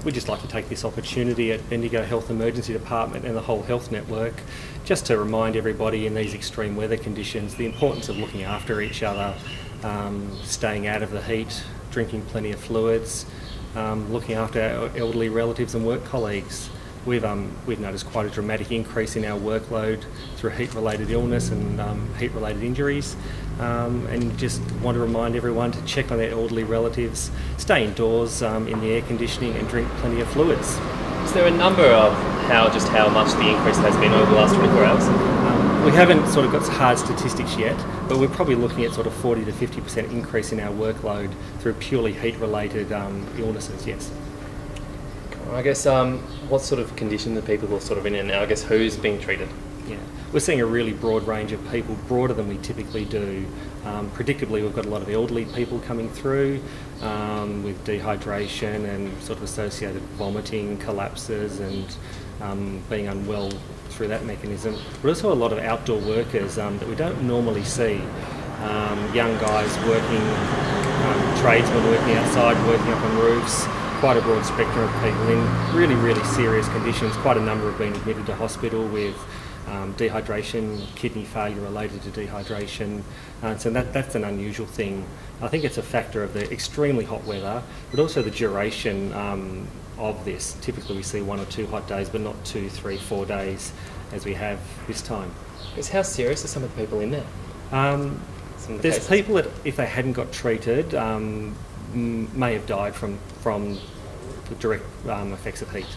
We'd just like to take this opportunity at Bendigo Health Emergency Department and the whole health network just to remind everybody in these extreme weather conditions the importance of looking after each other, staying out of the heat, drinking plenty of fluids, looking after our elderly relatives and work colleagues. We've noticed quite a dramatic increase in our workload through heat-related illness and heat-related injuries, and just want to remind everyone to check on their elderly relatives, stay indoors in the air conditioning and drink plenty of fluids. Is there a number of how much the increase has been over the last 24 hours? We haven't sort of got hard statistics yet, but we're probably looking at sort of 40 to 50% increase in our workload through purely heat-related illnesses, yes. I guess what sort of condition are people sort of in and now? I guess who's being treated? Yeah, we're seeing a really broad range of people, broader than we typically do. Predictably, we've got a lot of elderly people coming through with dehydration and sort of associated vomiting, collapses and being unwell through that mechanism. But also a lot of outdoor workers that we don't normally see. Young guys working, tradesmen working outside, working up on roofs. Quite a broad spectrum of people in really, really serious conditions. Quite a number have been admitted to hospital with dehydration, kidney failure related to dehydration. So that's an unusual thing. I think it's a factor of the extremely hot weather, but also the duration of this. Typically we see 1 or 2 hot days, but not 2, 3, 4 days as we have this time. How serious are some of the people in there? There's people that, if they hadn't got treated, may have died from the direct effects of heat.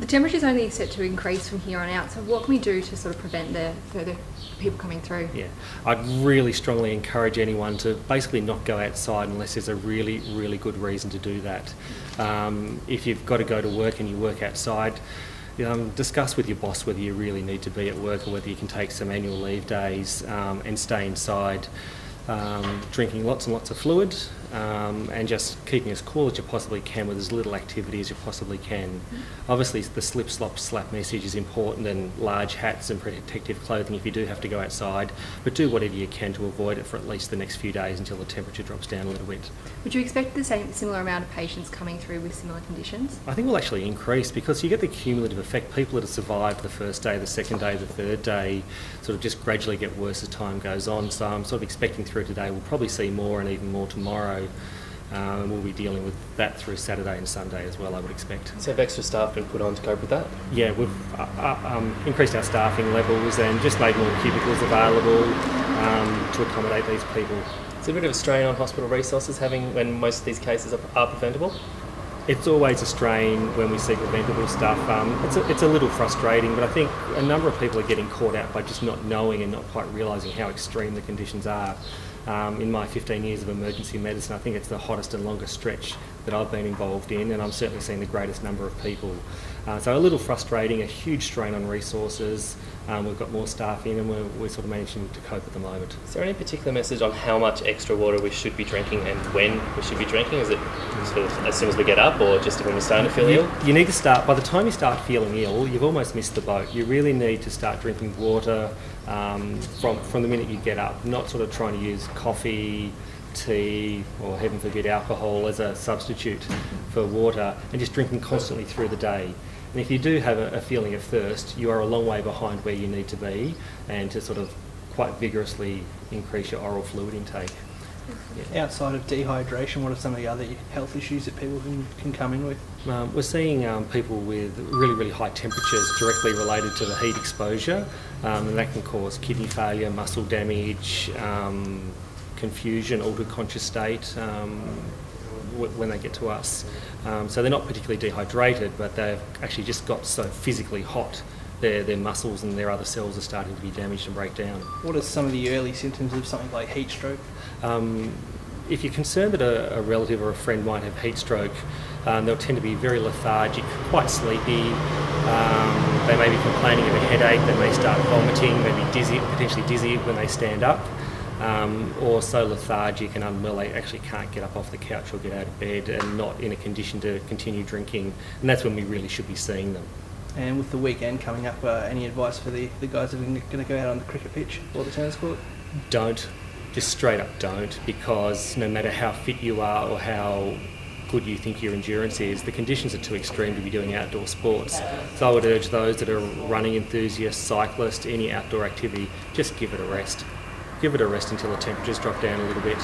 The temperature is only set to increase from here on out, so what can we do to sort of prevent the further people coming through? Yeah, I'd really strongly encourage anyone to basically not go outside unless there's a really, really good reason to do that. If you've got to go to work and you work outside, discuss with your boss whether you really need to be at work or whether you can take some annual leave days and stay inside. Drinking lots and lots of fluid and just keeping as cool as you possibly can with as little activity as you possibly can. Obviously the slip, slop, slap message is important, and large hats and protective clothing if you do have to go outside, but do whatever you can to avoid it for at least the next few days until the temperature drops down a little bit. Would you expect the similar amount of patients coming through with similar conditions? I think we'll actually increase because you get the cumulative effect. People that have survived the first day, the second day, the third day sort of just gradually get worse as time goes on. So I'm sort of expecting through today we'll probably see more and even more tomorrow. We'll be dealing with that through Saturday and Sunday as well, I would expect. So have extra staff been put on to cope with that? Yeah, we've increased our staffing levels and just made more cubicles available to accommodate these people. Is there a bit of a strain on hospital resources when most of these cases are preventable? It's always a strain when we see preventable stuff. It's a little frustrating, but I think a number of people are getting caught out by just not knowing and not quite realising how extreme the conditions are. In my 15 years of emergency medicine, I think it's the hottest and longest stretch that I've been involved in, and I'm certainly seeing the greatest number of people. So a little frustrating, a huge strain on resources. We've got more staff in and we're sort of managing to cope at the moment. Is there any particular message on how much extra water we should be drinking and when we should be drinking? Is it sort of as soon as we get up or just when we're starting to feel ill? You need to start, by the time you start feeling ill, you've almost missed the boat. You really need to start drinking water from the minute you get up, not sort of trying to use coffee, tea or heaven forbid alcohol as a substitute for water, and just drinking constantly through the day. And if you do have a feeling of thirst, you are a long way behind where you need to be, and to sort of quite vigorously increase your oral fluid intake. Yeah. Outside of dehydration, what are some of the other health issues that people can come in with? We're seeing people with really, really high temperatures directly related to the heat exposure, and that can cause kidney failure, muscle damage, confusion, altered conscious state when they get to us. So they're not particularly dehydrated, but they've actually just got so physically hot their muscles and their other cells are starting to be damaged and break down. What are some of the early symptoms of something like heat stroke? If you're concerned that a relative or a friend might have heat stroke, they'll tend to be very lethargic, quite sleepy. They may be complaining of a headache, they may start vomiting, maybe dizzy, potentially dizzy when they stand up, or so lethargic and unwell they actually can't get up off the couch or get out of bed and not in a condition to continue drinking. And that's when we really should be seeing them. And with the weekend coming up, any advice for the guys that are going to go out on the cricket pitch or the tennis court? Don't. Just straight up don't, because no matter how fit you are or how good you think your endurance is, the conditions are too extreme to be doing outdoor sports. So I would urge those that are running enthusiasts, cyclists, any outdoor activity, just give it a rest. Give it a rest until the temperatures drop down a little bit.